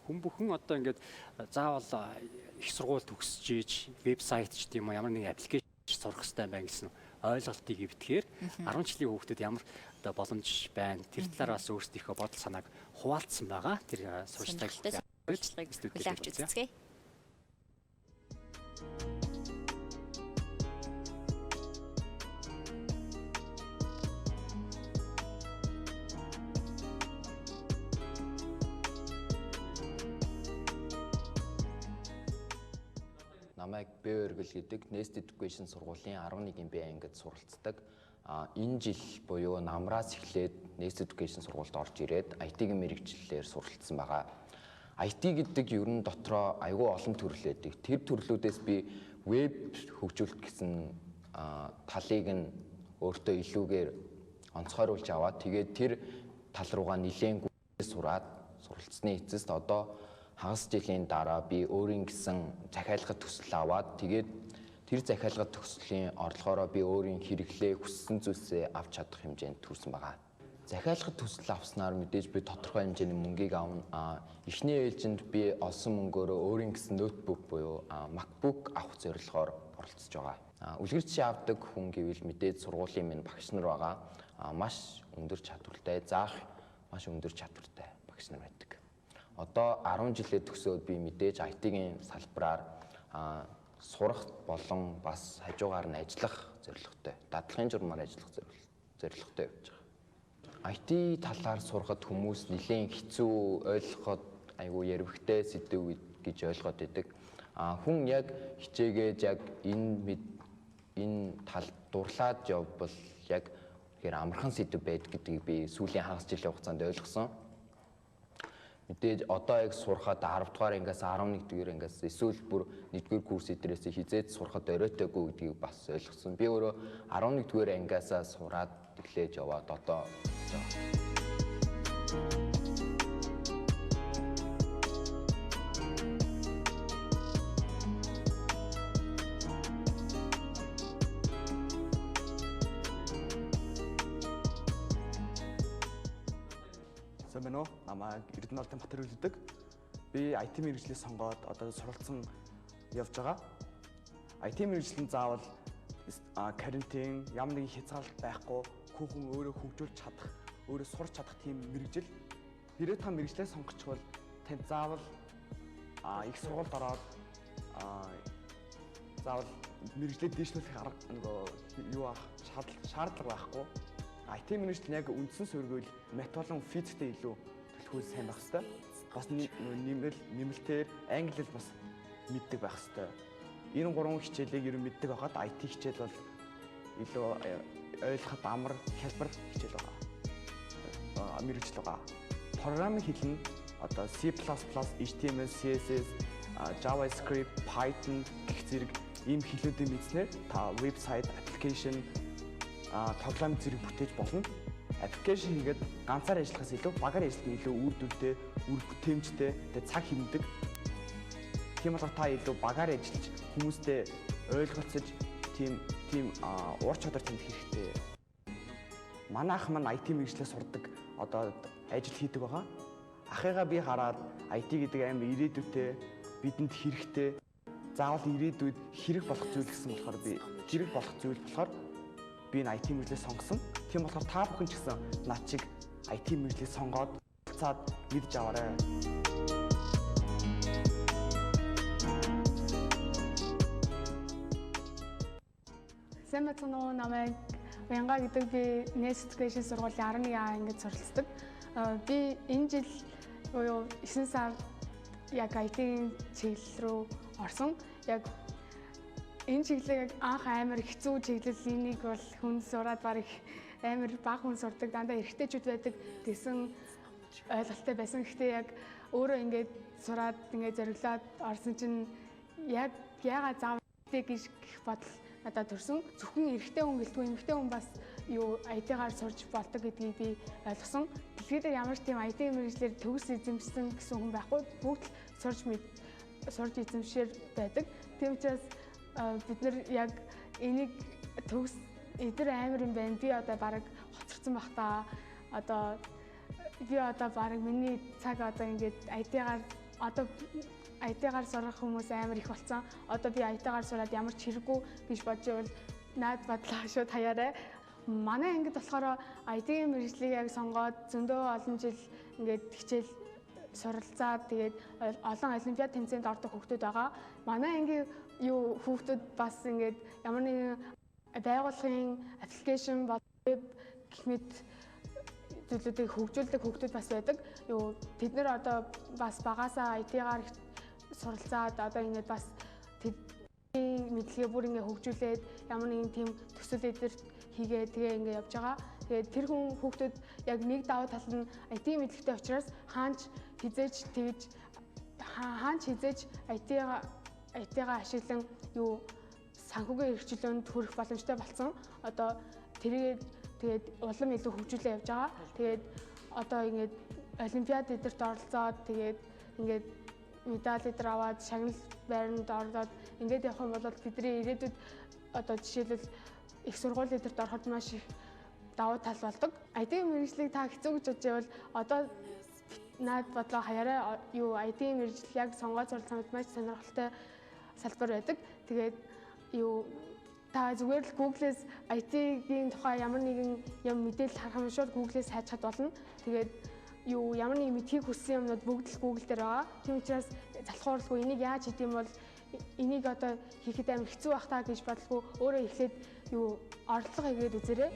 хүн бүхэн одоо ингээд заавал их сургууль төгсөж ийж вебсайт ч тийм үү ямар нэг аппликейшн сурах хэрэгтэй байна гэсэн ойлголтыг ивтгэхээр 10 жилийн хүүхдэд ямар одоо боломж байна тэр талаар бас өөрсдийнхөө бодол санааг хуваалцсан байгаа. Тэр сурчлагыг хүлээвч үзье. Намайг Б-Өргөл гэдэг Nest Education сургуулийн 11-ийн Б ангид суралцдаг. Энэ жил буюу намраас эхлээд Nest Education сургуульд орж ирээд IT-ийн мэрэгчлэлээр суралцсан байгаа. IT гэдэг ер нь дотроо аюул олон төрөл байдаг. Тэр төрлүүдээс би веб хөгжүүлэлт гэсэн талыг нь өөртөө илүүгээр онцгойруулж аваад тэгээд тэр тал руугаа нэлээд суралцсны эцэст одоо хагас жилийн дараа би өөрийн гэсэн захиалгад төсөл аваад тэгээд тэр захиалгад төслийн орлогоороо би өөрийн хэрэглээ хүссэн зүйлсээ авч чадах хэмжээнд хүрсэн байгаа. Захиалгад төсөл авснаар мэдээж би тодорхой хэмжээний мөнгийг авна. Эхний ээлжинд би олсон мөнгөөрөө өөрийн гэсэн ноутбук буюу MacBook авах зорилгоор оролцож байгаа. Үлгэр жишээ авдаг хүн гэвэл мэдээж сургуулийн минь багш нар байгаа. Маш өндөр чадвартай, заах маш өндөр чадвартай багш нар байдаг. Одоо 10 жилээ төгсөөд би мэдээж IT-ийн салбараар сурах болон бас хажуугаар нь ажиллах зорилготой. Дадлахын журмаар ажиллах зорилготой явж байгаа. IT талаар сурахад хүмүүс нэлээд хэцүү ойлгоход айгүй ярвхтэй сэдв гэж ойлгоод байдаг. Хүн яг хичээгээд яг энэ тал дурлаад явбал яг тэгэхээр амархан сэдв байдаг гэдгийг би сүүлийн хагас жилийн хугацаанд ойлгосон. Мэдээж одоо яг сурахад 10 дугаар ангиас 11 дугаар ангиас эсвэл бүр 1-р курс эдрээс хизээд сурахад оройтойгүй гэдгийг бас ойлгосон. Би өөрөө 11 дугаар ангиасаа сураад эхлэж яваад одоо Сэмэнэ намайг Эрдэнэтийн Батэр үлддэг. Би IT мэргэжлийг сонгоод одоо суралцсан явж байгаа. IT мэргэжлийн заавал карантин ямар нэгэн хязгаарлалт байхгүй хүүхэн өөрөө хөгжүүлж чадах, өөрөө сурч чадах тийм мэргэжил. Хэрэг та мэргэжлээ сонгочвол танд заавал их сургуульд ороод заавал мэргэжлээ дэвшлүүлэх арга юу шаардлага байхгүй. IT мэргэжил яг үндсэн сургууль мат болон физиктэй илүү төлхөөс сайн байх хэрэгтэй. Бас нэмэлтээр англи хэл бас мэддэг байх хэрэгтэй. Энэ гурван хичээлийг ер нь мэддэг байхад IT хичээл бол илүү ойлгоход амар хялбар хичээл байгаа. Мэргэжил байгаа. Программын хэл нь одоо C++, HTML, CSS, JavaScript, Python гэх зэрэг ийм хэлүүдийг мэдснээр та вебсайт, аппликейшн тоглоом зэрэг бүтээж болно. Аппликейшн хийгээд ганцаар ажиллахаас илүү багаар ажиллах нь илүү үр дүнтэй, үр бүтээмжтэй, цаг хэмндэг. Тийм болохоор та илүү багаар ажиллаж хүмүүстэй ойлголцож тийм ур чадвар танд хэрэгтэй. Манай ах маань IT мэргэжлээ сурдаг, одоо ажил хийдэг байгаа. Ахыгаа би хараад IT гэдэг амар ирээдүйтэй, бидэнд хэрэгтэй, заавал ирээдүйд хэрэг болох зүйл гэсэн болохоор би хэрэг болох зүйл болохоор би энэ IT мэргэжлээ сонгосон. Тийм болохоор та бүхэн ч гэсэн над чиг IT мэргэжлээ сонгоод цаад мэдж аваарай. Сайн байна уу? Намайг Уянга гэдэг би Nest Education сургуулийн 11А ангид суралцдаг. Би энэ жил буюу 9 сард яг IT-ийн чиглэл рүү орсон. Яг энэ чиглэлийг анх амар хэцүү чиглэл, энийг бол хүн сураад барыг амар бага хүн сурдаг, дандаа эрэгтэйчүүд байдаг гэсэн ойлголттой байсан. Гэхдээ яг өөрөө ингээд сураад ингээд зориглоод орсон чинь яг яагаад заавал гэж гэх бодол надад төрсөн. Зөвхөн эрэгтэй хүн гэлтгүй, эмэгтэй хүн бас IT-гаар сурч болдог гэдгийг би ойлгосон. Дэлхийд дээр ямар ч тийм IT мэргэжлэр төгс эзэмшсэн гэсэн хүн байхгүй. Бүгд сурж эзэмшээр байдаг. Тийм учраас бид нар яг энийг төгс эдгээр амар юм байна. Би одоо бараг хоцорсон бах та. Одоо би одоо бараг миний цаг одоо ингээд IT-гаар одоо IT-гаар сурах хүмүүс амар их болсон. Одоо би IT-гаар сураад ямар ч хэрэггүй гэж бодож байвал наад бодлоо шууд хаяарай. Манай ангид болохоор IT-ийн мэргэжлийг яг сонгоод зөндөө олон жил ингээд хичээл суралцаад тэгээд олон олимпиад тэмцээнд ордог хүүхдүүд байгаа. Манай ангийн хүүхдүүд бас ингээд ямар нэгэн байгууллагын аппликейшн веб гэх мэт зүйлүүдийг хөгжүүлдэг хүүхдүүд бас байдаг. Тэд нэр одоо бас багасаа IT-гаар суралцаад одоо ингээд бас тэдний мэдлэгээ бүр ингээд хөгжүүлээд ямар нэгэн тийм төсөл эдэрт хийгээд тэгээ ингээд явж байгаа. Тэгээд тэр хүүхдүүд яг нэг давуу тал нь IT мэдлэгтэй учраас хаач хизээж IT-гаа ашиглан санхүүгийн хэрэгчлөөнд хүрэх боломжтой болсон. Одоо тэрийг тэгээд улам илүү хөгжүүлээ явж байгаа. Тэгээд одоо ингээд олимпиад эдэрт оролцоод тэгээд ингээд медаль эдэр аваад шагнал байранд ороод ингээд явах юм бол бидний ирээдүйд одоо жишээлбэл их сургууль эдэрт ороход маш их давуу тал болдог. IT мэргэжлийг та хэцүү гэж бодож байвал одоо наад бодлоо хаяарай. IT мэргэжил яг сонгоод суралцсан маш сонирхолтой салбар байдаг. Тэгээд та зүгээр л Google-ээс IT-ийн тухай ямар нэгэн юм мэдээлэл харах юм шууд Google-ээс хайчаад болно. Тэгээд ямар нэг мэдхийг хүссэн юмнууд бүгд л Google дээр байгаа. Тийм учраас залхууралгүй энийг яаж хийх юм бол энийг одоо хийхэд амар хэцүү байх таа гэж бодлого өөрөө эхлээд орлого хийгээд үзээрэй.